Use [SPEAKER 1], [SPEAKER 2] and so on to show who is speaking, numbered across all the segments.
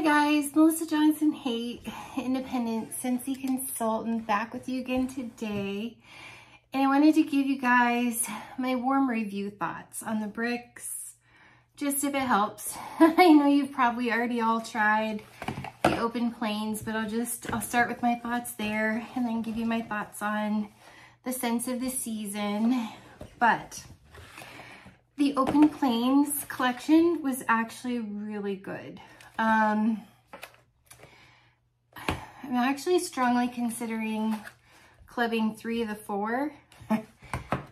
[SPEAKER 1] guys, Melissa Johnson Haight, independent Scentsy consultant, back with you again today. And I wanted to give you guys my warm review thoughts on the bricks, just if it helps. I know you've probably already all tried the open planes, but I'll start with my thoughts there and then give you my thoughts on the scents of the season. But the open planes collection was actually really good. I'm actually strongly considering clubbing 3 of the 4.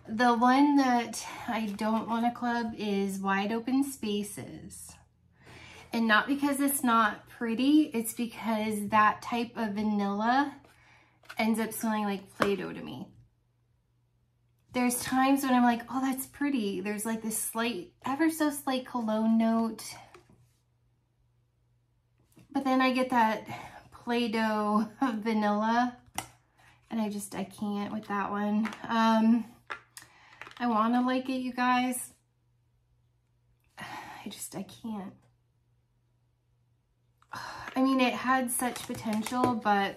[SPEAKER 1] The one that I don't want to club is Wide Open Spaces. And not because it's not pretty, it's because that type of vanilla ends up smelling like Play-Doh to me. There's times when I'm like, oh, that's pretty. There's like this slight, ever so slight cologne note. But then I get that Play-Doh vanilla, and I can't with that one. I want to like it, you guys. I can't. I mean, it had such potential, but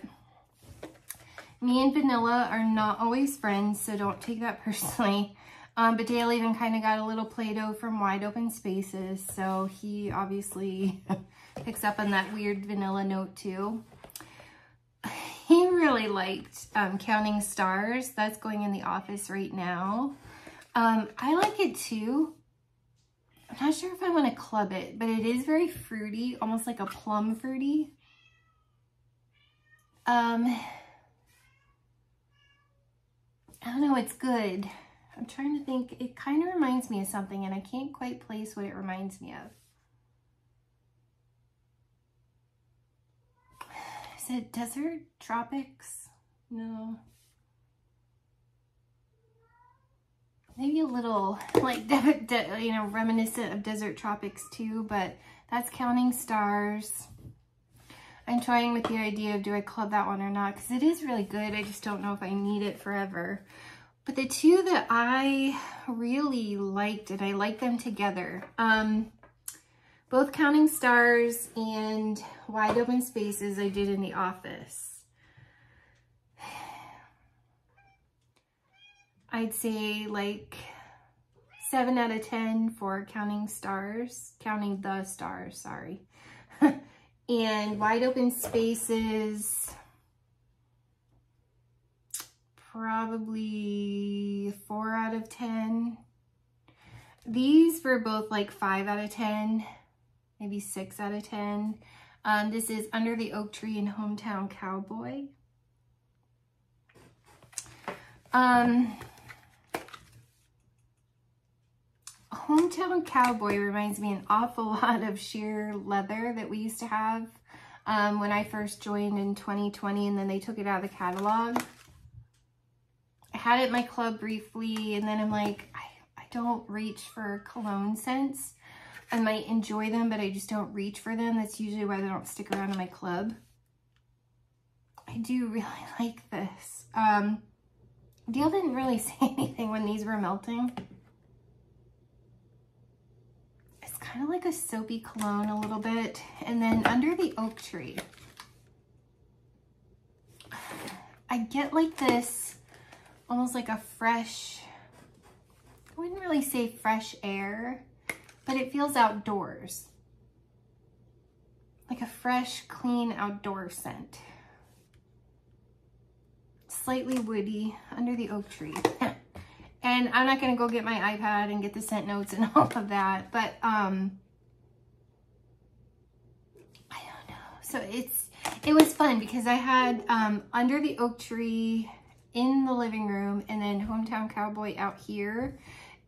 [SPEAKER 1] me and vanilla are not always friends, so don't take that personally. But Dale even kind of got a little Play-Doh from Wide Open Spaces, so he obviously picks up on that weird vanilla note too. He really liked Counting Stars. That's going in the office right now. I like it too. I'm not sure if I want to club it, but it is very fruity, almost like a plum fruity. I don't know, it's good. I'm trying to think, it kind of reminds me of something and I can't quite place what it reminds me of. Is it Desert Tropics? No. Maybe a little like, you know, reminiscent of Desert Tropics too, but that's Counting Stars. I'm toying with the idea of do I club that one or not, because it is really good. I just don't know if I need it forever. But the two that I really liked, and I like them together, both Counting Stars and Wide Open Spaces I did in the office. I'd say like 7 out of 10 for Counting the Stars, sorry. And Wide Open Spaces, probably 4 out of 10. These were both like 5 out of 10, maybe 6 out of 10. This is Under the Oak Tree and Hometown Cowboy. Hometown Cowboy reminds me an awful lot of sheer leather that we used to have when I first joined in 2020, and then they took it out of the catalog. I had it in my club briefly, and then I'm like, I don't reach for cologne scents. I might enjoy them, but I just don't reach for them. That's usually why they don't stick around in my club. I do really like this. Dale didn't really say anything when these were melting. It's kind of like a soapy cologne a little bit. And then Under the Oak Tree, I get like this, almost like a fresh, I wouldn't really say fresh air, but it feels outdoors. Like a fresh, clean outdoor scent. Slightly woody, Under the Oak Tree. And I'm not gonna go get my iPad and get the scent notes and all of that, but I don't know. So it was fun because I had Under the Oak Tree in the living room and then Hometown Cowboy out here.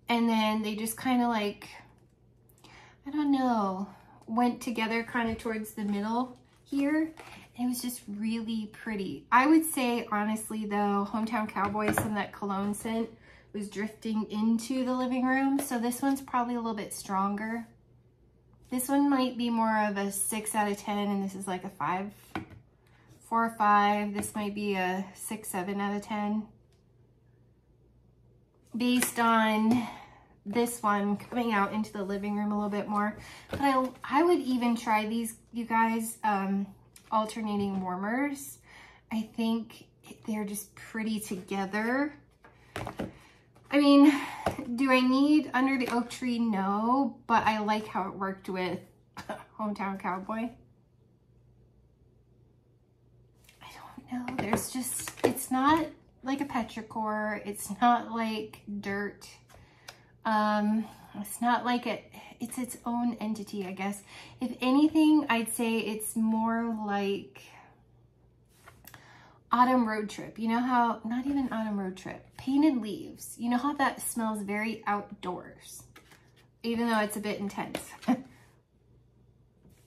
[SPEAKER 1] And then they just kind of like, I don't know, went together kind of towards the middle here. It was just really pretty. I would say, honestly, though, Hometown Cowboy, some of that cologne scent was drifting into the living room. So this one's probably a little bit stronger. This one might be more of a 6 out of 10, and this is like a 4 or 5. This might be a 6, 7 out of 10. Based on this one coming out into the living room a little bit more. But I would even try these, you guys, alternating warmers. I think they're just pretty together. I mean, do I need Under the Oak Tree? No, but I like how it worked with Hometown Cowboy. I don't know. There's just, it's not like a petrichor. It's not like dirt. It's not like it's its own entity, I guess. If anything, I'd say it's more like Autumn Road Trip. You know how, not even Autumn Road Trip, Painted Leaves. You know how that smells very outdoors, even though it's a bit intense.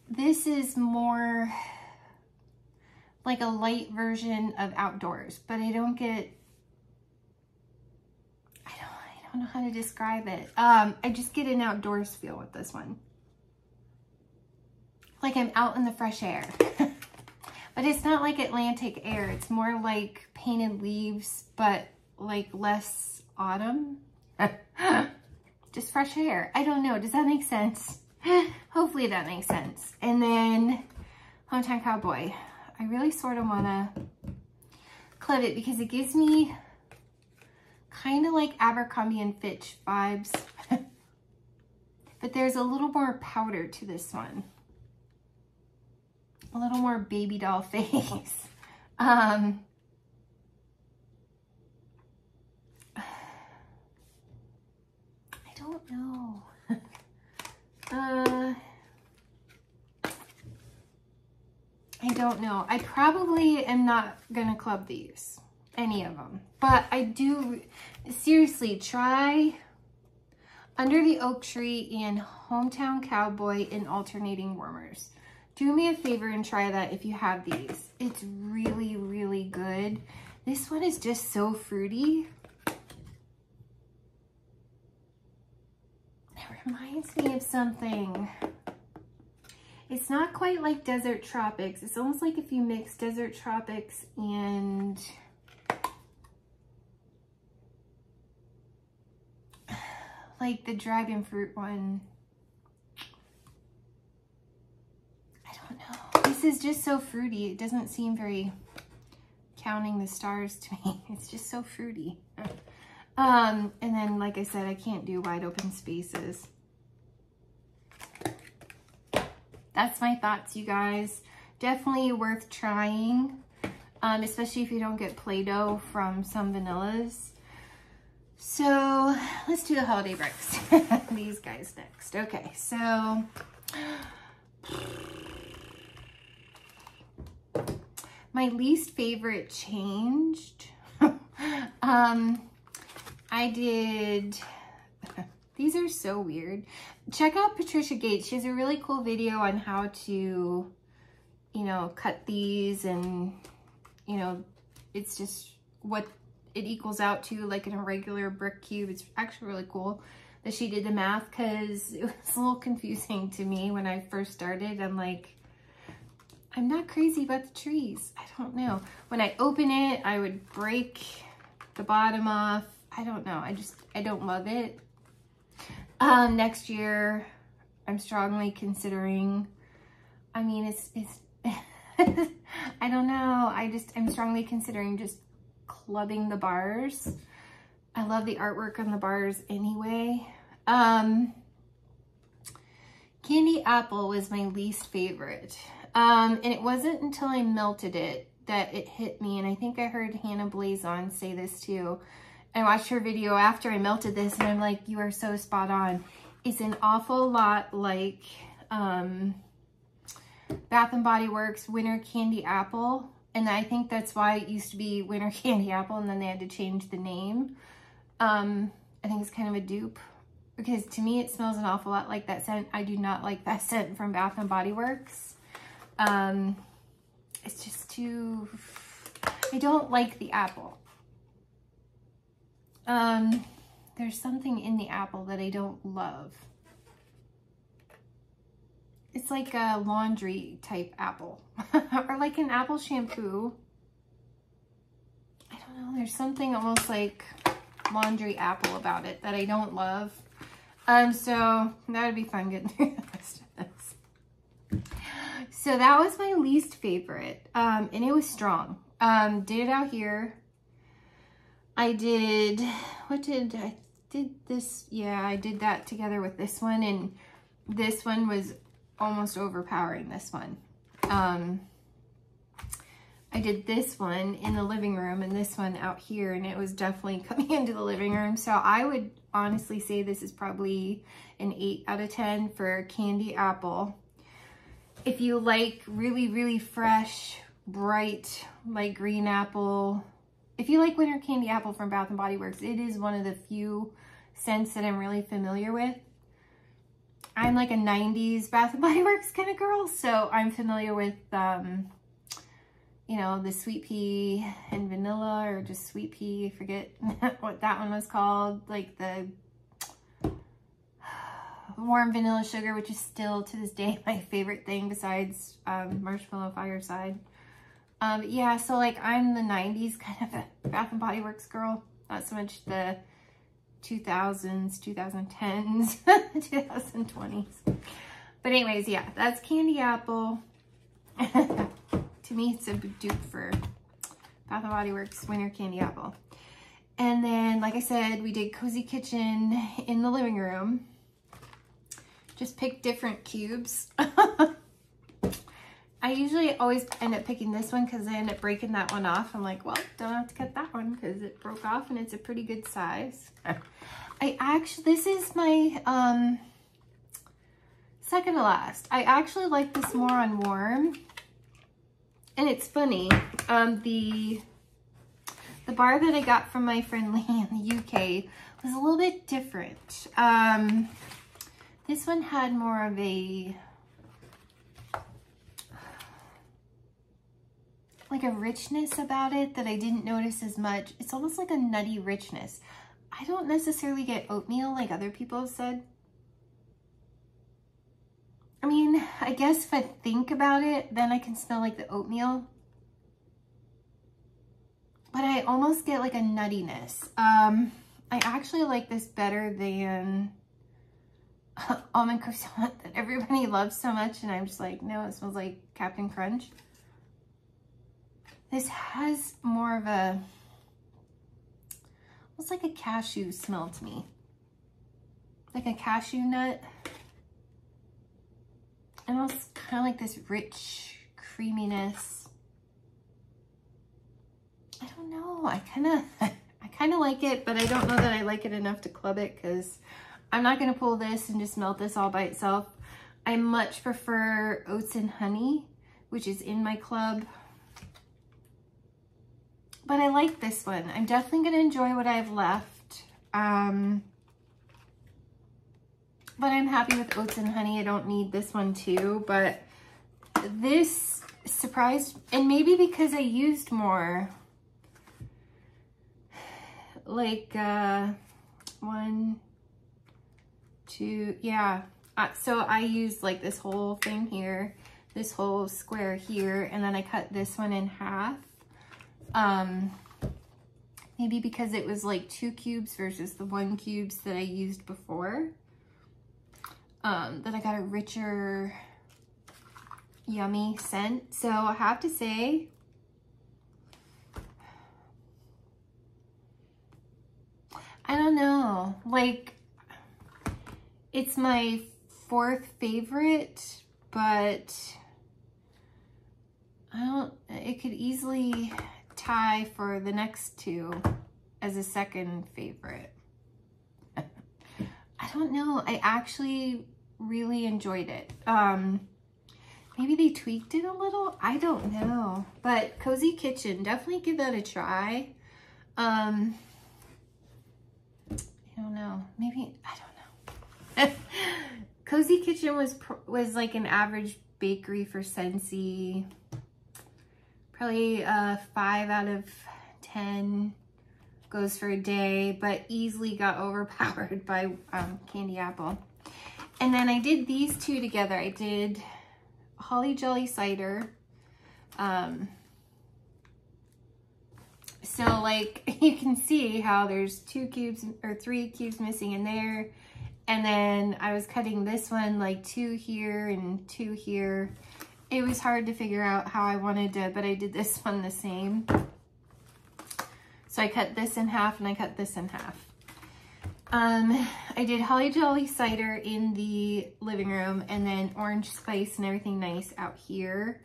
[SPEAKER 1] This is more like a light version of outdoors, but I don't get, I don't know how to describe it. I just get an outdoors feel with this one. Like I'm out in the fresh air. But it's not like Atlantic air. It's more like Painted Leaves, but like less autumn. Just fresh air. I don't know. Does that make sense? Hopefully that makes sense. And then Hometown Cowboy. I really sort of want to clip it because it gives me kind of like Abercrombie and Fitch vibes. But there's a little more powder to this one. A little more baby doll face. I don't know. I don't know. I probably am not gonna club these, any of them. But I do, seriously, try Under the Oak Tree and Hometown Cowboy in alternating warmers. Do me a favor and try that if you have these. It's really, really good. This one is just so fruity. It reminds me of something. It's not quite like Desert Tropics. It's almost like if you mix Desert Tropics and like the dragon fruit one. I don't know. This is just so fruity. It doesn't seem very counting the stars to me. It's just so fruity. And then, like I said, I can't do wide open spaces. That's my thoughts, you guys. Definitely worth trying, especially if you don't get Play-Doh from some vanillas. So let's do the holiday bricks. These guys next. Okay, so my least favorite changed. I did, these are so weird. Check out Patricia Gates. She has a really cool video on how to, you know, cut these, and, you know, it's just what it equals out to, like in a regular brick cube. It's actually really cool that she did the math, because it was a little confusing to me when I first started. I'm like, I'm not crazy about the trees. I don't know. When I open it, I would break the bottom off. I don't know. I don't love it. Next year, I'm strongly considering, I mean, it's I don't know. I'm strongly considering just clubbing the bars. I love the artwork on the bars anyway. Candy Apple was my least favorite. And it wasn't until I melted it that it hit me. And I think I heard Hannah Blazon say this too. I watched her video after I melted this, and I'm like, you are so spot on. It's an awful lot like Bath & Body Works Winter Candy Apple. And I think that's why it used to be Winter Candy Apple, and then they had to change the name. I think it's kind of a dupe, because to me it smells an awful lot like that scent. I do not like that scent from Bath & Body Works. It's just too, I don't like the apple. There's something in the apple that I don't love. It's like a laundry type apple or like an apple shampoo. I don't know. There's something almost like laundry apple about it that I don't love. So that would be fun getting through the rest of this. So that was my least favorite, and it was strong. Did it out here. I did, I did this, yeah, I did that together with this one, and this one was almost overpowering this one. I did this one in the living room and this one out here, and it was definitely coming into the living room. So I would honestly say this is probably an 8 out of 10 for candy apple. If you like really, really fresh, bright, like green apple, if you like winter candy apple from Bath & Body Works, it is one of the few scents that I'm really familiar with. I'm like a 90s Bath & Body Works kind of girl, so I'm familiar with, you know, the sweet pea and vanilla, or just sweet pea, I forget what that one was called, like the warm vanilla sugar, which is still to this day my favorite thing besides marshmallow fireside. Yeah, so like I'm the 90s kind of a Bath & Body Works girl, not so much the 2000s, 2010s, 2020s. But anyways, yeah, that's candy apple. To me, it's a dupe for Bath & Body Works Winter Candy Apple. And then, like I said, we did Cozy Kitchen in the living room. Just picked different cubes. I usually always end up picking this one because I end up breaking that one off. I'm like, well, don't have to cut that one because it broke off and it's a pretty good size. This is my second to last. I actually like this more on warm. And it's funny, the bar that I got from my friend Lee in the UK was a little bit different. This one had more of a, like a richness about it that I didn't notice as much. It's almost like a nutty richness. I don't necessarily get oatmeal like other people have said. I mean, I guess if I think about it, then I can smell like the oatmeal. But I almost get like a nuttiness. I actually like this better than almond croissant that everybody loves so much. And I'm just like, no, it smells like Captain Crunch. This has more of a, almost like a cashew smell to me. Like a cashew nut. And also kind of like this rich creaminess. I don't know. I kind of like it, but I don't know that I like it enough to club it because I'm not going to pull this and just melt this all by itself. I much prefer oats and honey, which is in my club. But I like this one. I'm definitely going to enjoy what I have left. But I'm happy with oats and honey. I don't need this one too, but this surprised, and maybe because I used more, like 1, 2, yeah. So I used like this whole thing here, this whole square here, and then I cut this one in half. Maybe because it was like 2 cubes versus the 1 cubes that I used before. That I got a richer, yummy scent. So I have to say, I don't know, like, it's my 4th favorite, but it could easily tie for the next 2 as a 2nd favorite. I don't know. I actually really enjoyed it. Maybe they tweaked it a little. I don't know. But Cozy Kitchen, definitely give that a try. I don't know. Maybe, I don't know. Cozy Kitchen was like an average bakery for Scentsy. Probably 5 out of 10. Goes for a day, but easily got overpowered by candy apple. And then I did these 2 together. I did Holly Jolly Cider. So like you can see how there's 2 cubes or 3 cubes missing in there. And then I was cutting this one like 2 here and 2 here. It was hard to figure out how I wanted to, but I did this one the same. So I cut this in half and I cut this in half. I did Holly Jolly cider in the living room, and then orange spice and everything nice out here.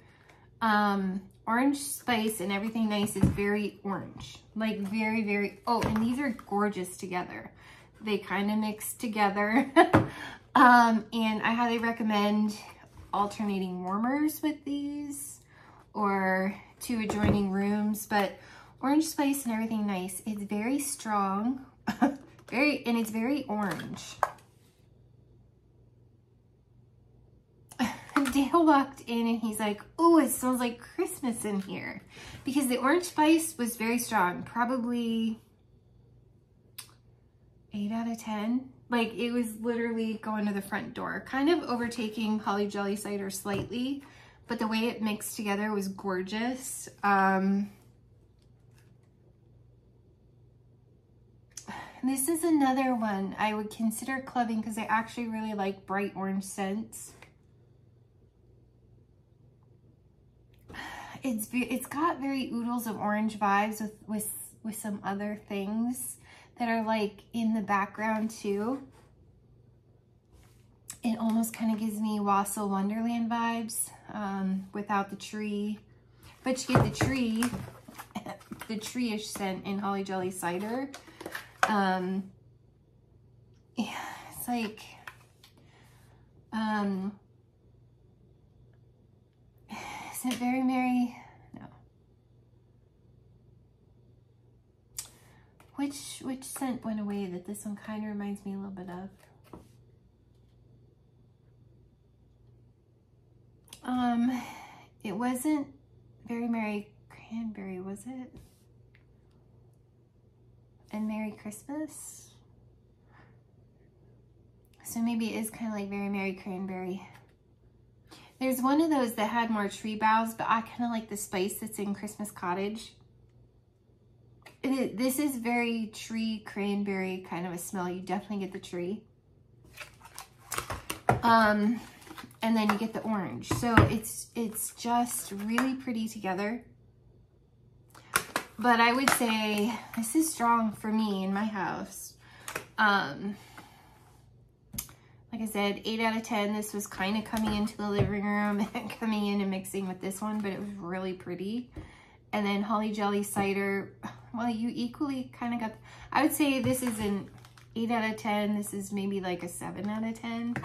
[SPEAKER 1] Orange spice and everything nice is very orange, like very, very, oh, and these are gorgeous together. They kind of mix together. And I highly recommend alternating warmers with these or 2 adjoining rooms, but orange spice and everything nice. It's very strong, and it's very orange. Dale walked in and he's like, oh, it smells like Christmas in here, because the orange spice was very strong, probably 8 out of 10. Like, it was literally going to the front door, kind of overtaking Holly Jolly cider slightly, but the way it mixed together was gorgeous. This is another one I would consider clubbing because I actually really like bright orange scents. It's got very oodles of orange vibes with some other things that are like in the background too. It almost kind of gives me Wassail Wonderland vibes without the tree, but you get the tree, the tree-ish scent in Holly Jolly cider. Yeah, it's like, is it Very Merry? No. Which scent went away that this one kind of reminds me a little bit of? It wasn't Very Merry Cranberry, was it? And Merry Christmas. So maybe it is kind of like Very Merry Cranberry. There's one of those that had more tree boughs, but I kind of like the spice that's in Christmas Cottage. This is very tree cranberry kind of a smell. You definitely get the tree. And then you get the orange. So it's just really pretty together. But I would say this is strong for me in my house. Like I said, 8 out of 10. This was kind of coming into the living room and coming in and mixing with this one, but it was really pretty. And then Holly Jolly cider. Well, you equally kind of got, I would say this is an 8 out of 10. This is maybe like a 7 out of 10.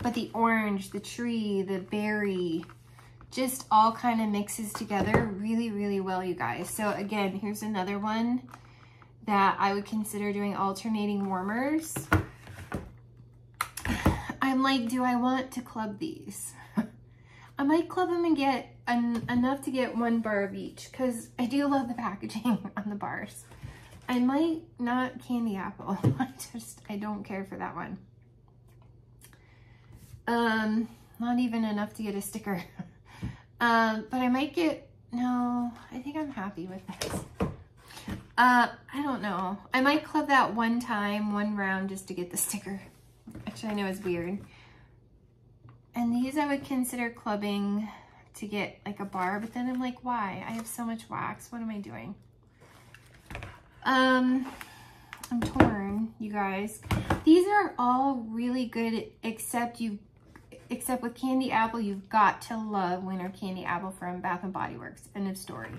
[SPEAKER 1] But the orange, the tree, the berry, just all kind of mixes together really, really well, you guys. So again, here's another one that I would consider doing alternating warmers. I'm like, do I want to club these? I might club them and get enough to get 1 bar of each, because I do love the packaging on the bars. I might not candy apple. I don't care for that one. Not even enough to get a sticker. But I might get, no, I think I'm happy with this. I don't know. I might club that 1 time, 1 round just to get the sticker, which I know is weird. And these I would consider clubbing to get like a bar, but then I'm like, why? I have so much wax. What am I doing? I'm torn, you guys. These are all really good, except with Candy Apple, you've got to love Winter Candy Apple from Bath & Body Works. End of story.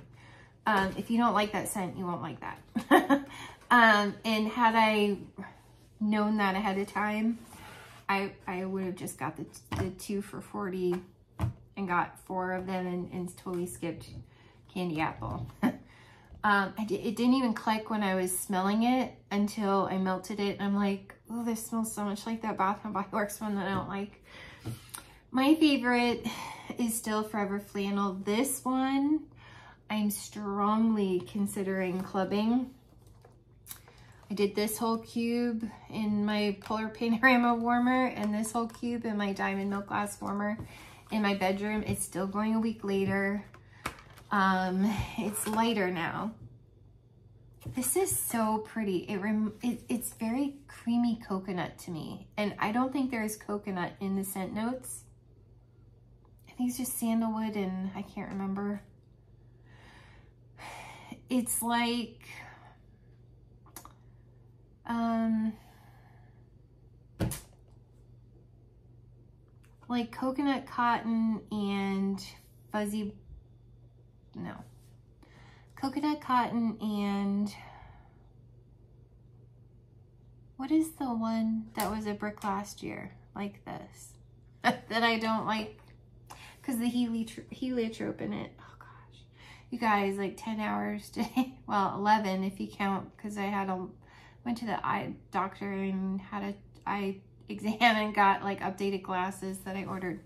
[SPEAKER 1] If you don't like that scent, you won't like that. And had I known that ahead of time, I would have just got the 2 for $40 and got 4 of them and totally skipped Candy Apple. It didn't even click when I was smelling it until I melted it. And I'm like, oh, this smells so much like that Bath & Body Works one that I don't like. My favorite is still Forever Flannel. This one, I'm strongly considering clubbing. I did this whole cube in my Polar Panorama warmer and this whole cube in my Diamond Milk Glass warmer in my bedroom. It's still going a week later. It's lighter now. This is so pretty. It's very creamy coconut to me. And I don't think there is coconut in the scent notes. I think it's just sandalwood and I can't remember. It's like, coconut cotton and fuzzy, no. Coconut cotton and, what is the one that was a brick last year? Like this. That I don't like because the heliotrope in it. Oh gosh. You guys, like 10 hours today. Well, 11 if you count, because I went to the eye doctor and had an eye exam and got like updated glasses that I ordered.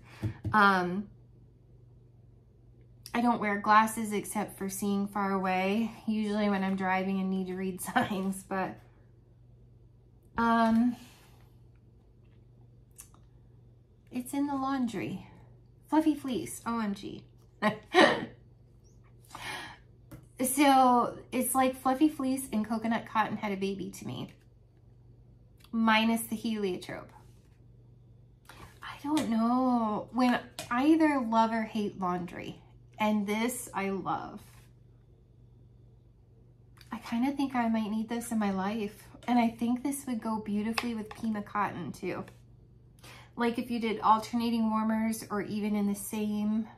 [SPEAKER 1] I don't wear glasses except for seeing far away, usually when I'm driving and need to read signs, but it's in the laundry. Fluffy fleece, OMG. So it's like fluffy fleece and coconut cotton had a baby to me, minus the heliotrope. I don't know, when I either love or hate laundry. And this I love. I kind of think I might need this in my life. And I think this would go beautifully with Pima cotton too. Like if you did alternating warmers or even in the same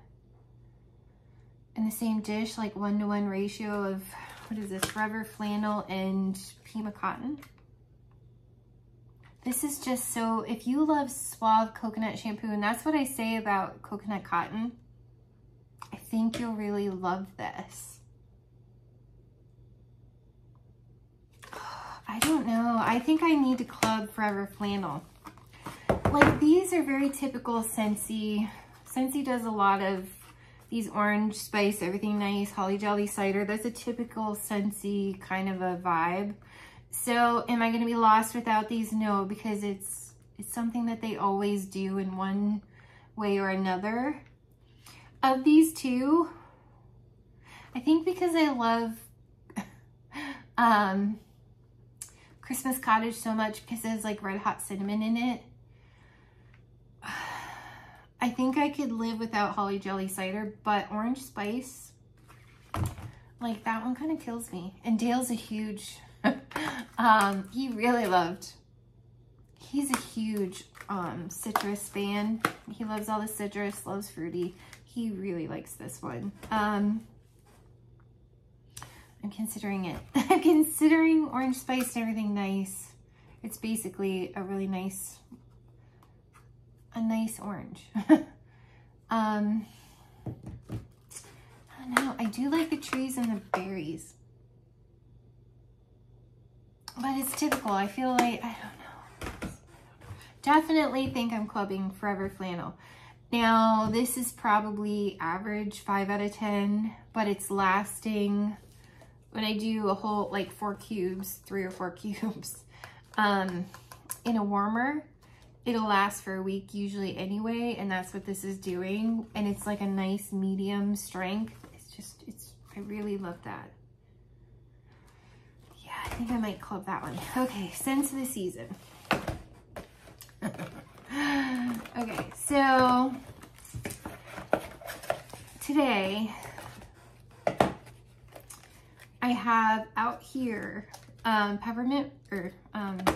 [SPEAKER 1] dish, like 1-to-1 ratio of, what is this, Forever Flannel and Pima cotton. This is just so, if you love Suave coconut shampoo, and that's what I say about coconut cotton, I think you'll really love this. I don't know. I think I need to club Forever Flannel. Like these are very typical Scentsy. Scentsy does a lot of these orange spice, everything nice, holly jolly cider. That's a typical Scentsy kind of a vibe. So am I going to be lost without these? No, because it's something that they always do in one way or another. Of these two, I think because I love Christmas Cottage so much because it has like red hot cinnamon in it, I think I could live without holly jelly cider, but orange spice, like that one kind of kills me. And Dale's a huge, he really loved, he's a huge citrus fan. He loves all the citrus, loves fruity. He really likes this one. I'm considering it. I'm considering orange spice and everything nice. It's basically a really nice, orange. I don't know. I do like the trees and the berries. But it's typical. I feel like, I don't know. Definitely think I'm clubbing Forever Flannel. Now, this is probably average 5 out of 10, but it's lasting. When I do a whole, like 4 cubes, 3 or 4 cubes, in a warmer, it'll last for a week usually anyway, and that's what this is doing. And it's like a nice medium strength. I really love that. Yeah, I think I might club that one. Okay, scents of the season. Okay, so today I have out here peppermint, or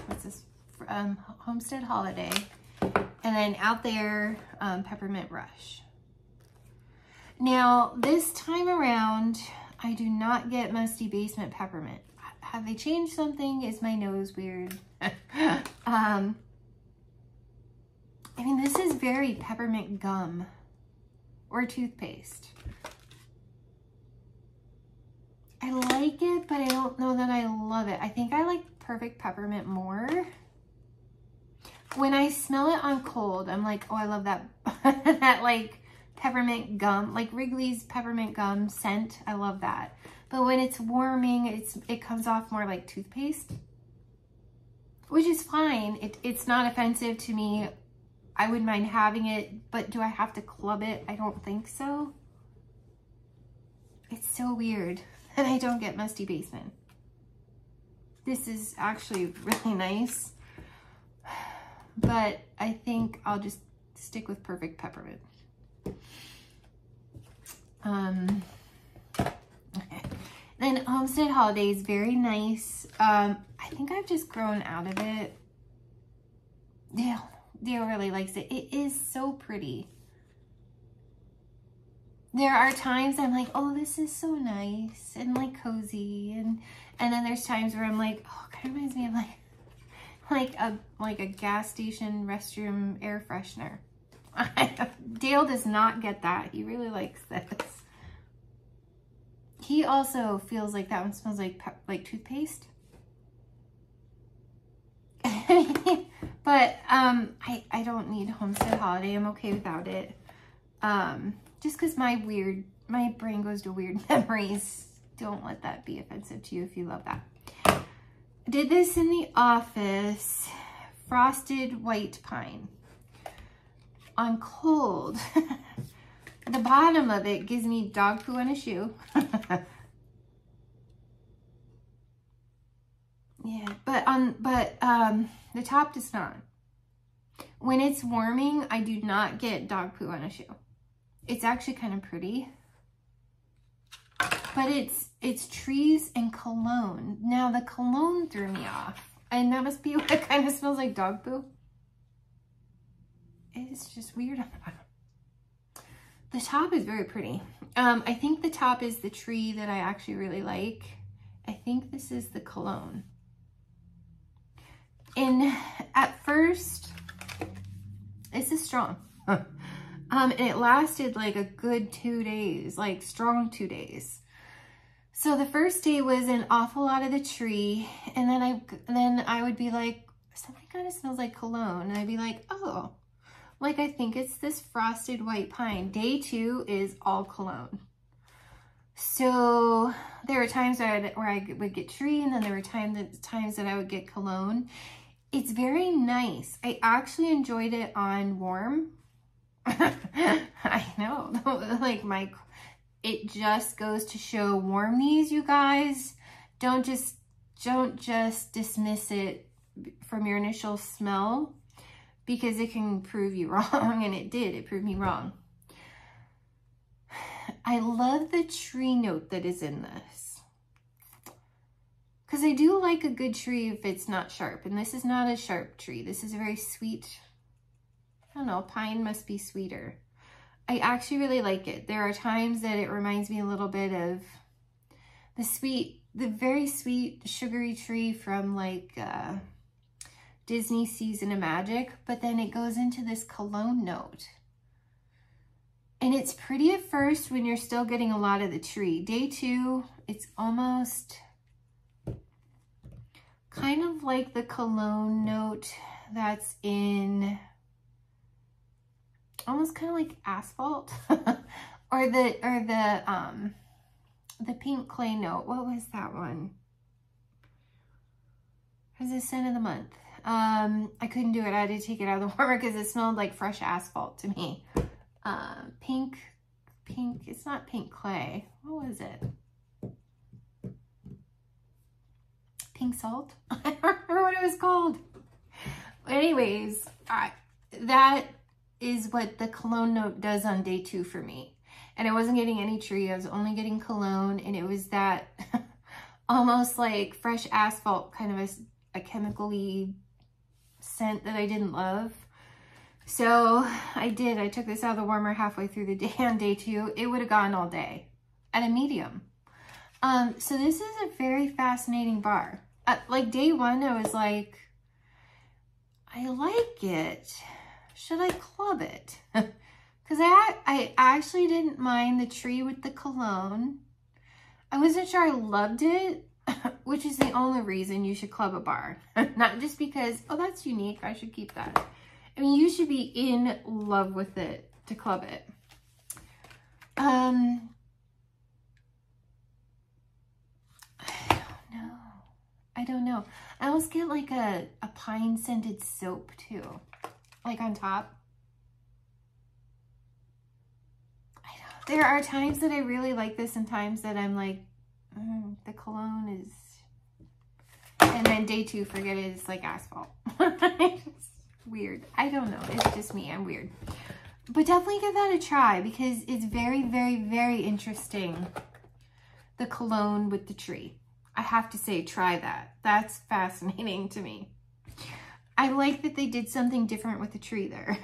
[SPEAKER 1] what's this, Homestead Holiday, and then out there Peppermint Rush. Now this time around I do not get Musty Basement Peppermint. Have they changed something? Is my nose weird? I mean, this is very peppermint gum or toothpaste. I like it, but I don't know that I love it. I think I like Perfect Peppermint more. When I smell it on cold, I'm like, oh, I love that, that like peppermint gum, like Wrigley's peppermint gum scent. I love that. But when it's warming, it comes off more like toothpaste, which is fine. It's not offensive to me. I wouldn't mind having it, but do I have to club it? I don't think so. It's so weird that I don't get Musty Basement. this is actually really nice, but I think I'll just stick with Perfect Peppermint. Then Homestead Holiday is very nice. I think I've just grown out of it. Dale really likes it. It is so pretty. There are times I'm like, oh, this is so nice and like cozy, and then there's times where I'm like, oh, it kind of reminds me of like a gas station restroom air freshener. Dale does not get that. He really likes this. He also feels like that one smells like toothpaste. But I don't need Homestead Holiday. I'm okay without it. Just because my brain goes to weird memories. Don't let that be offensive to you if you love that. I did this in the office. Frosted White Pine. On cold. The bottom of it gives me dog poo on a shoe. Yeah, but the top does not. When it's warming, I do not get dog poo on a shoe. It's actually kind of pretty. But it's trees and cologne. Now the cologne threw me off. And that must be what it kind of smells like, dog poo. It's just weird. The top is very pretty. I think the top is the tree that I actually really like. I think this is the cologne. And at first, this is strong. And it lasted like a good 2 days, like strong 2 days. So the first day was an awful lot of the tree, and then I would be like, something kind of smells like cologne, and I'd be like, oh, like I think it's this Frosted White Pine. Day 2 is all cologne. So there were times where I would get tree, and then there were times that I would get cologne. It's very nice. I actually enjoyed it on warm. I know, like it just goes to show, warm these, you guys. Don't just dismiss it from your initial smell, because it can prove you wrong, and it did. It proved me wrong. I love the tree note that is in this, because I do like a good tree if it's not sharp, and this is not a sharp tree. This is a very sweet, I don't know, pine must be sweeter. I actually really like it. There are times that it reminds me a little bit of the very sweet sugary tree from like Disney Season of Magic, but then it goes into this cologne note. And it's pretty at first when you're still getting a lot of the tree. Day 2, it's almost kind of like the cologne note that's in almost kind of like asphalt or the pink clay note. What was that one? It was the scent of the month. I couldn't do it. I had to take it out of the warmer because it smelled like fresh asphalt to me. Pink, it's not pink clay. What was it? Pink salt? I don't remember what it was called. But anyways, that is what the cologne note does on day 2 for me. And I wasn't getting any tree. I was only getting cologne, and it was that almost like fresh asphalt, kind of a chemical-y scent that I didn't love. So I took this out of the warmer halfway through the day on day 2. It would have gone all day at a medium. So this is a very fascinating bar. Like day 1, I was like, I like it. Should I club it? Because I actually didn't mind the tree with the cologne. I wasn't sure I loved it, which is the only reason you should club a bar. Not just because, oh, that's unique, I should keep that. I mean, you should be in love with it to club it. I don't know. I almost get like a pine scented soap too, like on top. There are times that I really like this and times that I'm like, the cologne is And then day 2, forget it, it's like asphalt. It's weird. I don't know. It's just me. I'm weird. But definitely give that a try because it's very, very, very interesting. The cologne with the tree. I have to say, try that. That's fascinating to me. I like that they did something different with the tree there.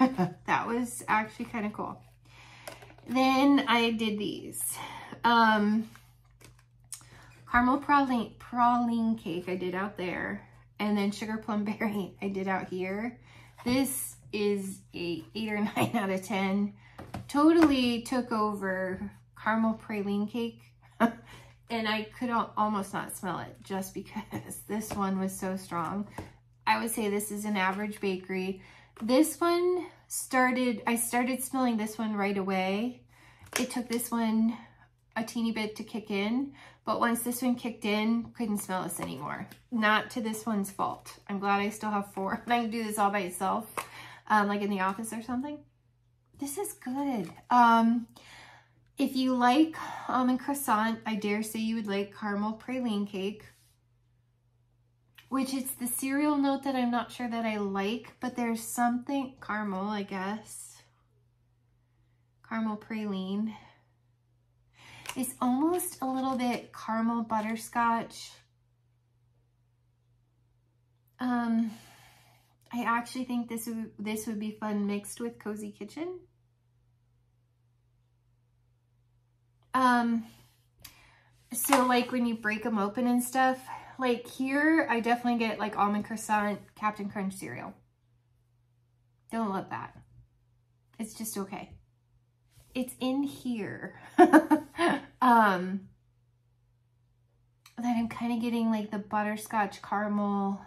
[SPEAKER 1] That was actually kind of cool. Then I did these. Caramel praline cake I did out there. And then sugar plum berry I did out here. This is a 8 or 9 out of 10. Totally took over caramel praline cake. And I could almost not smell it just because this one was so strong. I would say this is an average bakery. This one I started smelling this one right away. It took this one a teeny bit to kick in, but once this one kicked in, couldn't smell this anymore. Not to this one's fault. I'm glad I still have 4. And I can do this all by itself, like in the office or something. This is good. If you like almond croissant, I dare say you would like caramel praline cake, which is the cereal note that I'm not sure that I like, but there's something, caramel, I guess. Caramel praline. It's almost a little bit caramel butterscotch. I actually think this would be fun mixed with Cozy Kitchen. So like when you break them open and stuff, like here, I definitely get like almond croissant, Captain Crunch cereal. Don't love that. It's just okay. It's in here. That I'm kind of getting like the butterscotch caramel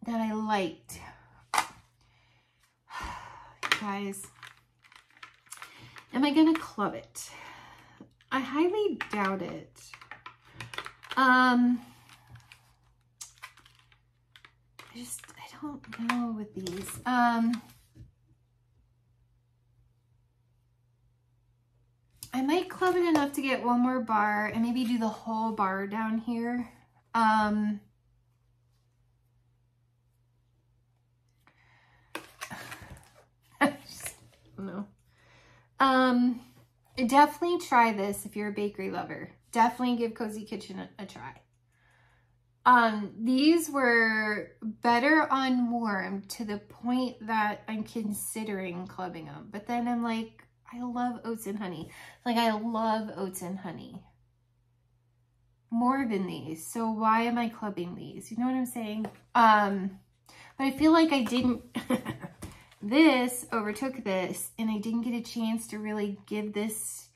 [SPEAKER 1] that I liked. Guys, am I gonna club it? I highly doubt it. I don't know with these. I might club it enough to get one more bar and maybe do the whole bar down here. I just don't know. Definitely try this if you're a bakery lover. Definitely give Cozy Kitchen a try. These were better on warm to the point that I'm considering clubbing them. But then I'm like, I love oats and honey. Like, I love oats and honey more than these. So why am I clubbing these? You know what I'm saying? But I feel like I didn't... This overtook this, and I didn't get a chance to really give this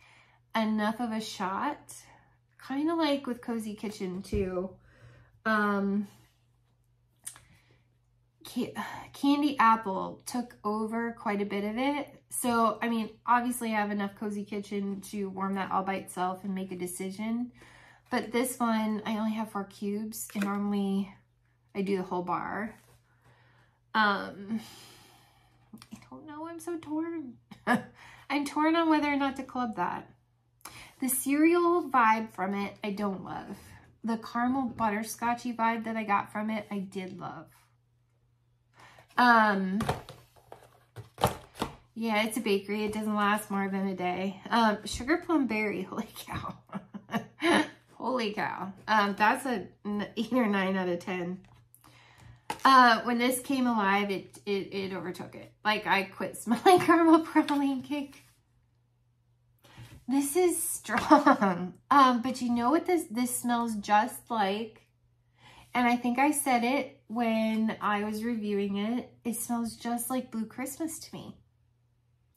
[SPEAKER 1] enough of a shot. Kind of like with Cozy Kitchen too. Candy apple took over quite a bit of it. So, I mean, obviously I have enough Cozy Kitchen to warm that all by itself and make a decision. But this one, I only have 4 cubes, and normally I do the whole bar. I don't know, I'm so torn. I'm torn on whether or not to club that. The cereal vibe from it, I don't love. The caramel butterscotchy vibe that I got from it, I did love. Yeah, it's a bakery. It doesn't last more than a day. Sugar plum berry, holy cow. Holy cow. That's a 8 or 9 out of 10. When this came alive, it overtook it. Like, I quit smelling caramel praline cake. This is strong. But you know what this smells just like? And I think I said it when I was reviewing it. It smells just like Blue Christmas to me.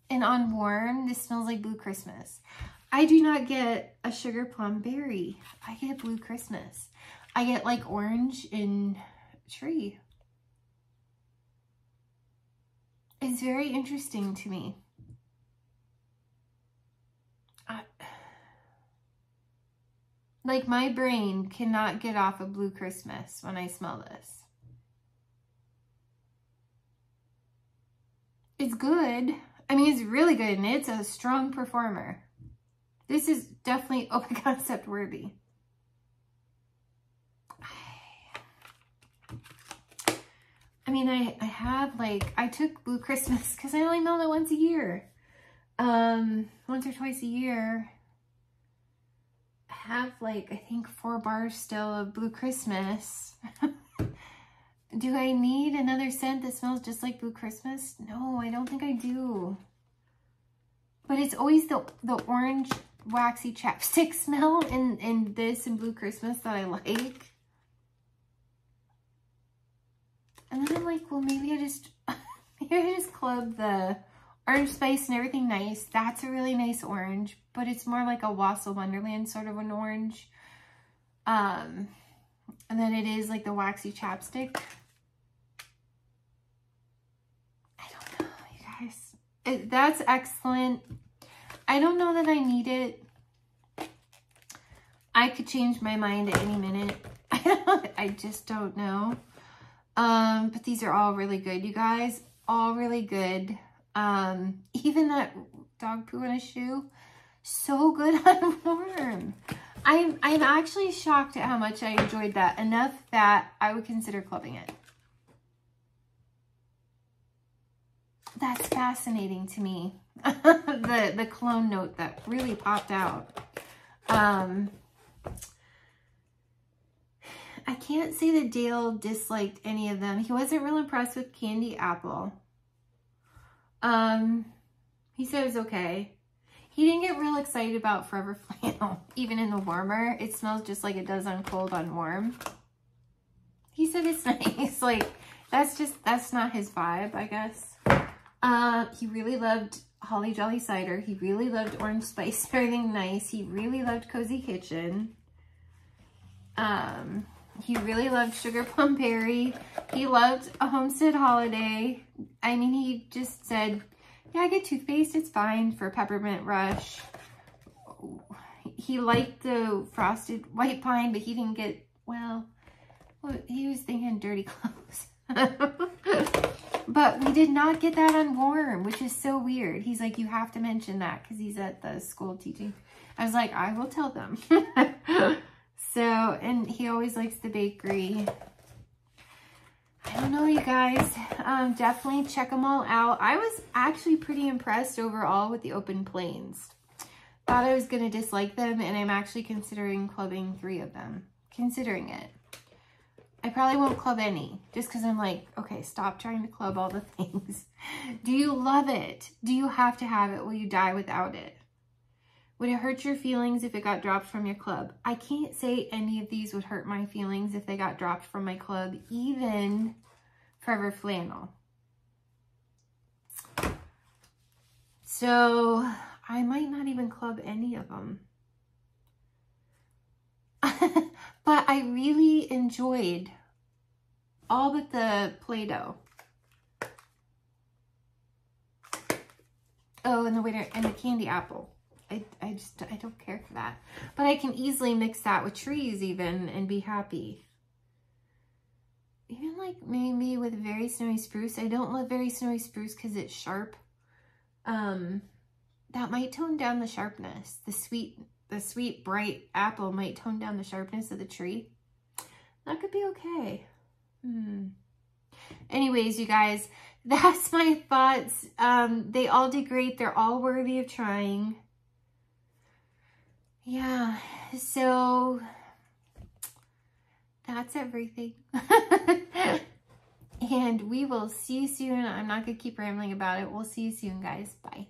[SPEAKER 1] And on warm, this smells like Blue Christmas. I do not get a sugar plum berry. I get Blue Christmas. I get like orange and tree. It's very interesting to me. Like, my brain cannot get off of Blue Christmas when I smell this. It's good. I mean, it's really good, and it's a strong performer. This is definitely open concept worthy. I mean, I have like, I took Blue Christmas because I only melt it once a year. Once or twice a year. I have like, I think 4 bars still of Blue Christmas. Do I need another scent that smells just like Blue Christmas? No, I don't think I do. But it's always the orange waxy chapstick smell in this and Blue Christmas that I like. And then I'm like, well, maybe I just club the orange spice and everything nice. That's a really nice orange, but it's more like a Wassail Wonderland sort of an orange. And then it is like the waxy chapstick. I don't know, you guys. That's excellent. I don't know that I need it. I could change my mind at any minute. I just don't know. But these are all really good, you guys. All really good. Even that dog poo in a shoe, so good on warm. I'm actually shocked at how much I enjoyed that, enough that I would consider clubbing it. That's fascinating to me. The cologne note that really popped out. I can't say that Dale disliked any of them. He wasn't real impressed with Candy Apple. He said it was okay. He didn't get real excited about Forever Flannel, even in the warmer. It smells just like it does on cold on warm. He said it's nice. Like, that's not his vibe, I guess. He really loved Holly Jolly Cider. He really loved Orange Spice, everything nice. He really loved Cozy Kitchen. He really loved Sugar Plum Berry. He loved A Homestead Holiday. I mean, he just said, yeah, I get toothpaste. It's fine for Peppermint Rush. He liked the Frosted White Pine, but he didn't get, well, he was thinking Dirty Clothes. But we did not get that on warm, which is so weird. He's like, you have to mention that because he's at the school teaching. I was like, I will tell them. So, and he always likes the bakery. I don't know, you guys. Definitely check them all out. I was actually pretty impressed overall with the Open Plains. Thought I was going to dislike them, and I'm actually considering clubbing 3 of them. Considering it. I probably won't club any, just because I'm like, okay, stop trying to club all the things. Do you love it? Do you have to have it? Will you die without it? Would it hurt your feelings if it got dropped from your club? I can't say any of these would hurt my feelings if they got dropped from my club, even Forever Flannel. So I might not even club any of them. But I really enjoyed all but the Play-Doh. Oh, and the Candy Apple. I don't care for that. But I can easily mix that with trees even and be happy. Even like maybe with Very Snowy Spruce. I don't love Very Snowy Spruce because it's sharp. That might tone down the sharpness. The sweet bright apple might tone down the sharpness of the tree. That could be okay. Anyways, you guys, that's my thoughts. They all did great. They're all worthy of trying. Yeah, so that's everything. And we will see you soon. I'm not going to keep rambling about it. We'll see you soon, guys. Bye.